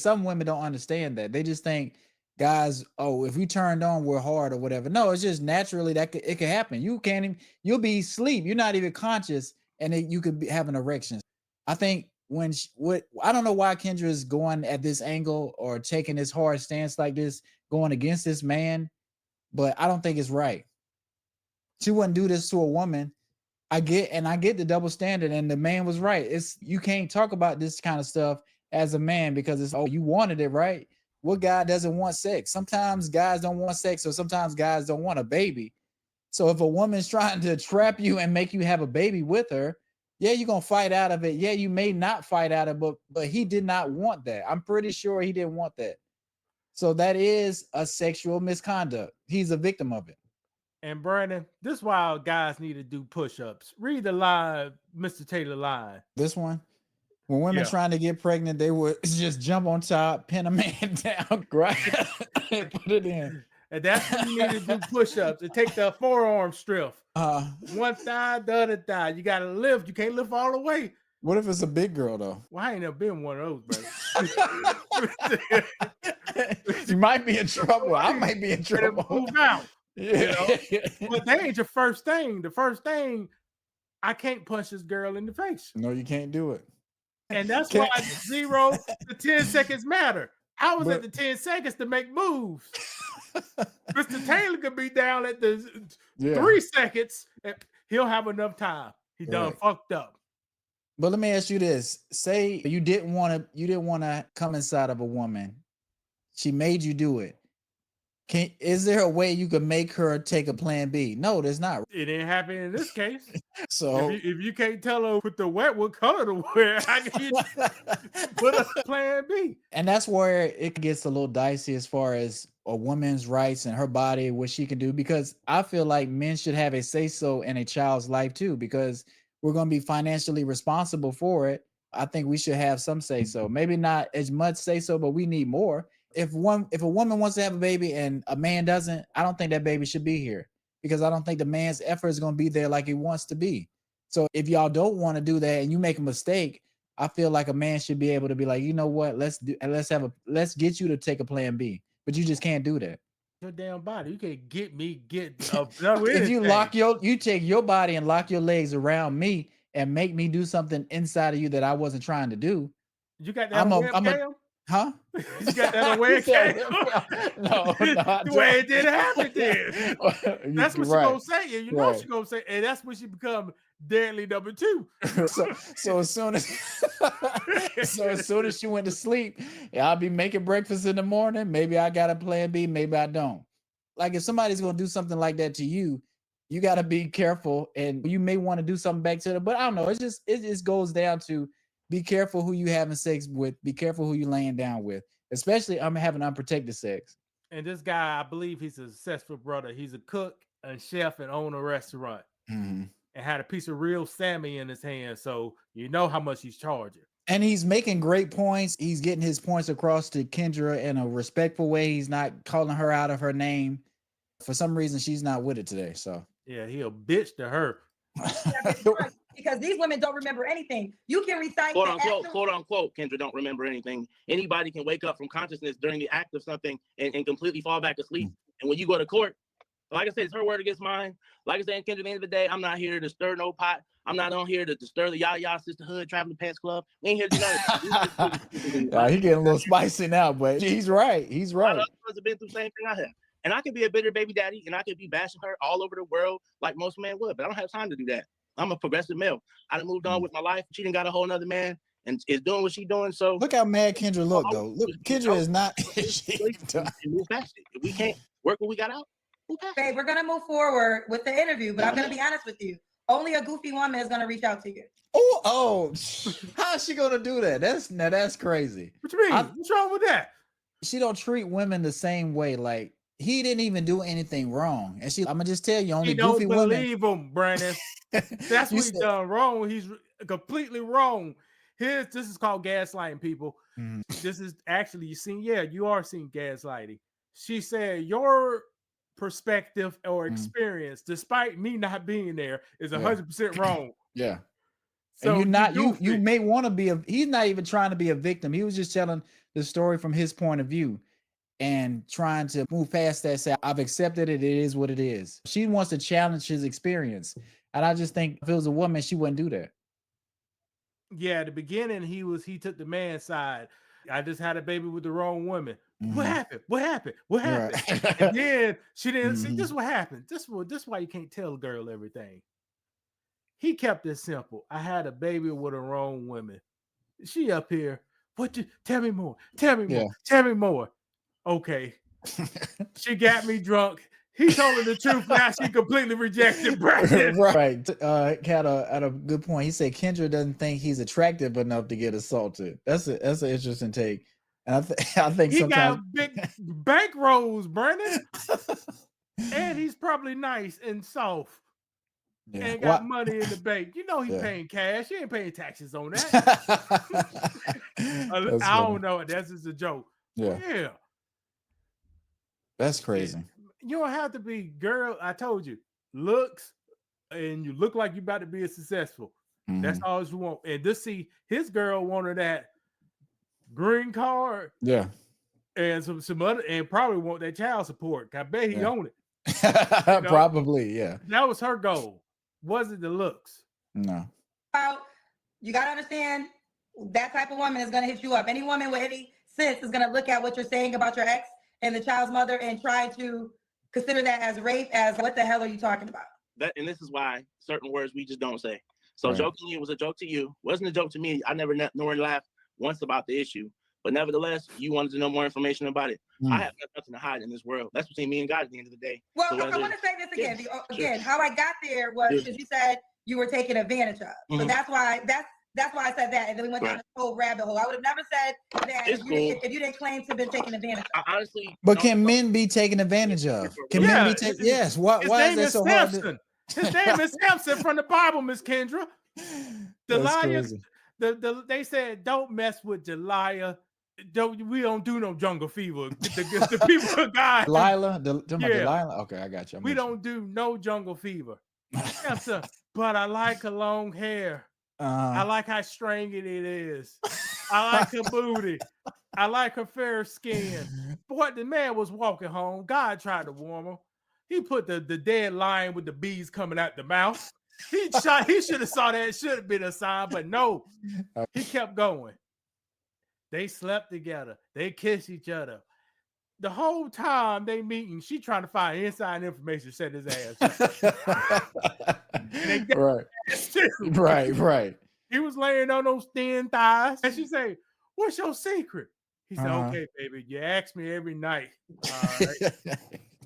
Some women don't understand that. They just think guys, oh, if we turned on, we're hard or whatever. No, it's just naturally that it could happen. You can't even, you'll be asleep. You're not even conscious, and you could have an erection. I think when what I don't know why Kendra is going at this angle or taking this hard stance like this, going against this man, but I don't think it's right. She wouldn't do this to a woman. I get the double standard, and the man was right. It's you can't talk about this kind of stuff as a man because it's, oh, you wanted it, right? What guy doesn't want sex? Sometimes guys don't want sex, or sometimes guys don't want a baby. So if a woman's trying to trap you and make you have a baby with her, yeah, you're gonna fight out of it. Yeah, you may not fight out of it, but he did not want that. I'm pretty sure he didn't want that. So that is a sexual misconduct. He's a victim of it. And Brandon, this is why guys need to do push-ups. Read the line, Mr. Taylor line. This one, when women trying to get pregnant, they would just jump on top, pin a man down, grab, and put it in. And that's when you need to do push-ups and take the forearm strip. One thigh, the other thigh. You got to lift. You can't lift all the way. What if it's a big girl, though? Well, I ain't never been one of those, brother. You might be in trouble. I might be in trouble. Move out. Yeah. You know? But that ain't your first thing. The first thing, I can't punch this girl in the face. No, you can't do it. And that's why 0 to 10 seconds matter. I was at the 10 seconds to make moves. Mr. Taylor could be down at the 3 seconds. And he'll have enough time. He done fucked up. But let me ask you this. Say you didn't want to come inside of a woman. She made you do it. Is there a way you could make her take a plan B? No, there's not. It didn't happen in this case. So if you can't tell her with the what color to wear, how can you put a plan B? And that's where it gets a little dicey as far as a woman's rights and her body, what she can do, because I feel like men should have a say-so in a child's life too, because we're going to be financially responsible for it. I think we should have some say-so. Maybe not as much say-so, but we need more. If a woman wants to have a baby and a man doesn't, I don't think that baby should be here, because I don't think the man's effort is going to be there like he wants to be. So if y'all don't want to do that and you make a mistake, I feel like a man should be able to be like, you know what, let's get you to take a plan B, but you just can't do that. Your damn body, you can't get if you take your body and lock your legs around me and make me do something inside of you that I wasn't trying to do. You got that? Huh? You got that away? No, the way it didn't happen then. That's what she's gonna say. And you know she's gonna say, and that's when she become deadly number 2. so as soon as she went to sleep, I'll be making breakfast in the morning. Maybe I got a plan B, maybe I don't. Like if somebody's gonna do something like that to you, you gotta be careful, and you may want to do something back to them. But I don't know. It just goes down to be careful who you having sex with. Be careful who you laying down with, especially I'm having unprotected sex. And this guy, I believe he's a successful brother. He's a cook and chef and own a restaurant. Mm-hmm. And had a piece of real salmon in his hand. So you know how much he's charging. And he's making great points. He's getting his points across to Kendra in a respectful way. He's not calling her out of her name. For some reason, she's not with it today. So yeah, he a bitch to her. Because these women don't remember anything. You can recite quote unquote, Kendra don't remember anything. Anybody can wake up from consciousness during the act of something and completely fall back asleep. And when you go to court, like I said, it's her word against mine. Like I said, Kendra, at the end of the day, I'm not here to stir no pot. I'm not on here to stir the Yaya Sisterhood Traveling Pants Club. We ain't here to do that. He getting a little spicy now, but he's right. He's right. Others have been through the same thing I have. And I could be a bitter baby daddy, and I could be bashing her all over the world like most men would, but I don't have time to do that. I'm a progressive male. I done moved on with my life. She done got a whole nother man and is doing what she's doing. So look how mad Kendra look, though. Look, Kendra is not. Move past it. If we can't work what we got out, okay, we're gonna move forward with the interview, but I'm gonna be honest with you. Only a goofy woman is gonna reach out to you. Oh, how is she gonna do that? That's crazy. What you mean? What's wrong with that? She don't treat women the same way. Like he didn't even do anything wrong, and I'm gonna just tell you, only goofy women. Don't believe him, Brandon. That's what he's done wrong. He's completely wrong. This is called gaslighting, people. Mm. This is actually you are seeing gaslighting. She said your perspective or experience, despite me not being there, is 100% wrong. Yeah. And So you may want to be he's not even trying to be a victim. He was just telling the story from his point of view and trying to move past that, say, I've accepted it. It is what it is. She wants to challenge his experience. And I just think if it was a woman, she wouldn't do that. Yeah, at the beginning, he took the man's side. I just had a baby with the wrong woman. What happened? What happened? What happened? Right. And then she didn't see this. What happened? This why you can't tell a girl everything. He kept it simple. I had a baby with a wrong woman. She up here. Tell me more. Tell me more. Tell me more. Okay. She got me drunk. He told her the truth. Now she completely rejected Brandon. Right. Had a good point. He said Kendra doesn't think he's attractive enough to get assaulted. That's an interesting take. And I think he sometimes got big bankrolls, Brandon. And he's probably nice and soft. Yeah. And got money in the bank. You know he's paying cash. He ain't paying taxes on that. I don't know. That's just a joke. Yeah. That's crazy. You don't have to be, girl. I told you, looks, and you look like you're about to be successful. That's all you want. And just see, his girl wanted that green card. Yeah. And some other, and probably want that child support. I bet he owned it. Probably, yeah. That was her goal. Wasn't the looks. No. You got to understand, that type of woman is going to hit you up. Any woman with any sense is going to look at what you're saying about your ex and the child's mother and try to consider that as rape, as what the hell are you talking about? And this is why certain words we just don't say. So jokingly, it was a joke to you. Wasn't a joke to me. I never nor laughed once about the issue. But nevertheless, you wanted to know more information about it. I have nothing to hide in this world. That's between me and God at the end of the day. Well, so I want to say this again. Again, how I got there was because you said you were taken advantage of. So that's why I said that. And then we went down this whole rabbit hole. I would have never said that if you didn't claim to have been taken advantage of. Honestly. But can men be taken advantage of? Can men be taken? Yes. Why is that so hard? His name is Samson from the Bible, Miss Kendra. Delilah. They said, don't mess with Delilah. We don't do no jungle fever. The people of God. Delilah? Okay, I got you. We don't do no jungle fever. But I like her long hair. I like how stringy it is. I like her booty. I like her fair skin. But what the man was walking home, God tried to warm him. He put the dead lion with the bees coming out the mouth. He should have saw that. It should have been a sign, but no. He kept going. They slept together. They kissed each other. The whole time they meeting, she trying to find inside information to set his ass up. Right. He was laying on those thin thighs. And she said, what's your secret? He said, okay, baby, you ask me every night.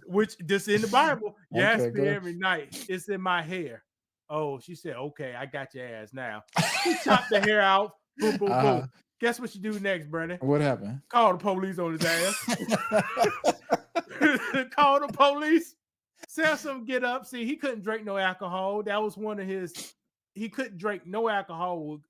Which, this in the Bible, you ask me every night. It's in my hair. Oh, she said, okay, I got your ass now. He chopped the hair out. Boom, boom, boom. Guess what you do next, Brandon? What happened? Call the police on his ass. Call the police. Samson get up. See, he couldn't drink no alcohol. That was one of his. He couldn't drink no alcohol.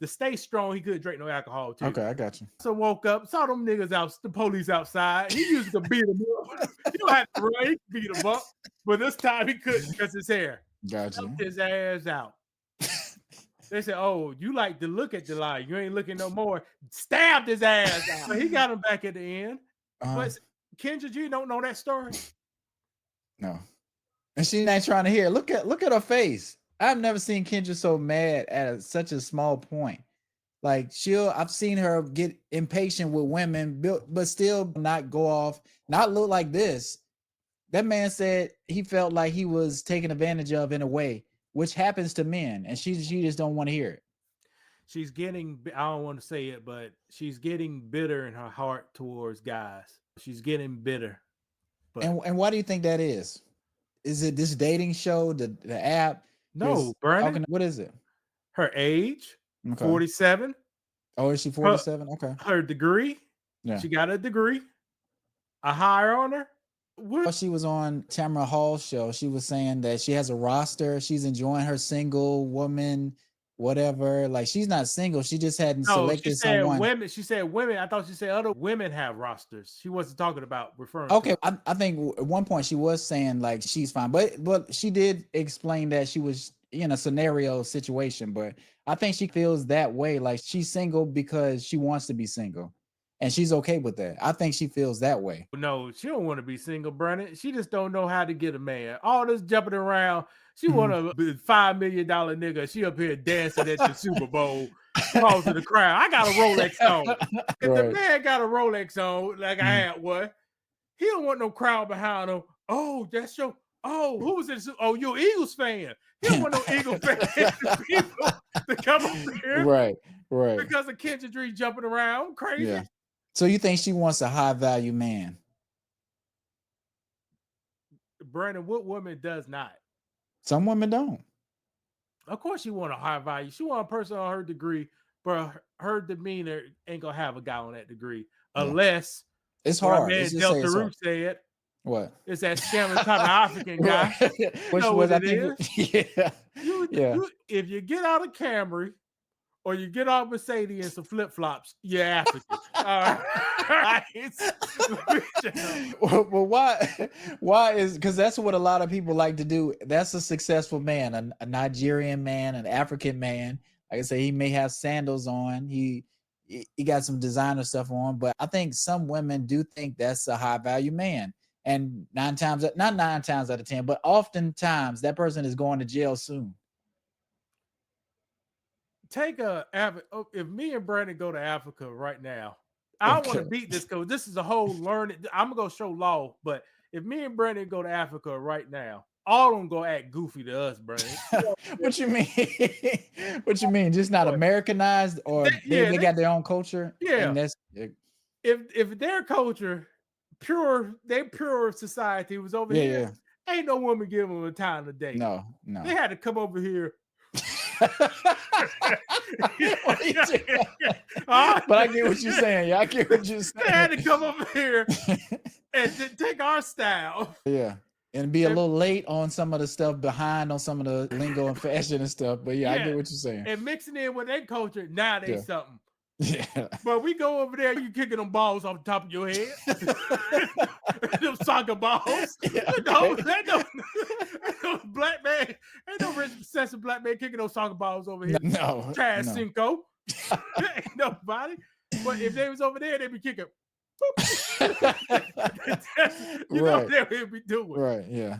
To stay strong, he couldn't drink no alcohol too. Okay, I got you. So woke up, saw them niggas out, the police outside. He used to beat them up. He don't have to run, he beat them up. But this time he couldn't because his hair. Gotcha. Helped his ass out. They said, oh, you like to look at July. You ain't looking no more. Stabbed his ass out. So he got him back at the end. But Kendra G don't know that story. No. And she's not trying to hear. Look at her face. I've never seen Kendra so mad at such a small point. Like I've seen her get impatient with women, but still not go off, not look like this. That man said he felt like he was taken advantage of in a way, which happens to men, and she just don't want to hear it. She's getting, I don't want to say it, but she's getting bitter in her heart towards guys. She's getting bitter. But and why do you think that is? Is it this dating show, the app? No, Brandon. What is it? Her age, 47. Oh, is she 47? Okay. Her degree. Yeah. She got a degree. A hire on her. While she was on Tamara Hall's show, she was saying that she has a roster. She's enjoying her single woman whatever. Like she's not single. She just hadn't No, she selected said someone. women. She said women. I thought she said other women have rosters. She wasn't talking about referring. Okay, to I think at one point she was saying like she's fine, but she did explain that she was in a scenario situation. But I think she feels that way, like she's single because she wants to be single, and she's okay with that. I think she feels that way. No, she don't want to be single, Brennan. She just don't know how to get a man. All this jumping around. She want a $5 million nigga. She up here dancing at the Super Bowl, causing the crowd. I got a Rolex on. If Right. the man got a Rolex on, like I had one, he don't want no crowd behind him. Oh, that's your. Oh, who was it? Oh, you're Eagles fan. He don't want no Eagle fan people to come over here. Right. Because of Kendra jumping around. Crazy. Yeah. So you think she wants a high value man? Brandon, what woman does not? Some women don't. Of course, she want a high value. She want a person on her degree, but her demeanor ain't gonna have a guy on that degree unless it's hard. Our man Delta Root said, "What? It's that scamming type of African guy." Which know was what I it think? is? Yeah. If you get out of Camry or you get off Mercedes and some flip flops, you're African. All right. Well, why? Why is because that's what a lot of people like to do. That's a successful man, a Nigerian man, an African man. Like I say, he may have sandals on. He got some designer stuff on, but I think some women do think that's a high value man. And not 9 times out of 10, but oftentimes that person is going to jail soon. If me and Brandon go to Africa right now, I don't want to beat this because this is a whole learning. I'm gonna go show law, but if me and Brandon go to Africa right now, all of them go act goofy to us, Brandon. What you mean? What you mean? Just not Americanized, or they got their own culture? Yeah, and that's if their culture, pure society was over here. Ain't no woman give them a time of day. No. They had to come over here. But I get what you're saying. Yeah, I get what you're saying. They had to come over here and take our style. Yeah. And be a little late on some of the stuff, behind on some of the lingo and fashion and stuff. But I get what you're saying. And mixing in with their culture, now they something. Yeah. But we go over there, you kicking them balls off the top of your head. Them soccer balls. Yeah, Ain't no black man, ain't no rich recessive black man kicking those soccer balls over here. No. Trash Cinco. Ain't nobody. But if they was over there, they'd be kicking. You know what they would be doing. Right, yeah.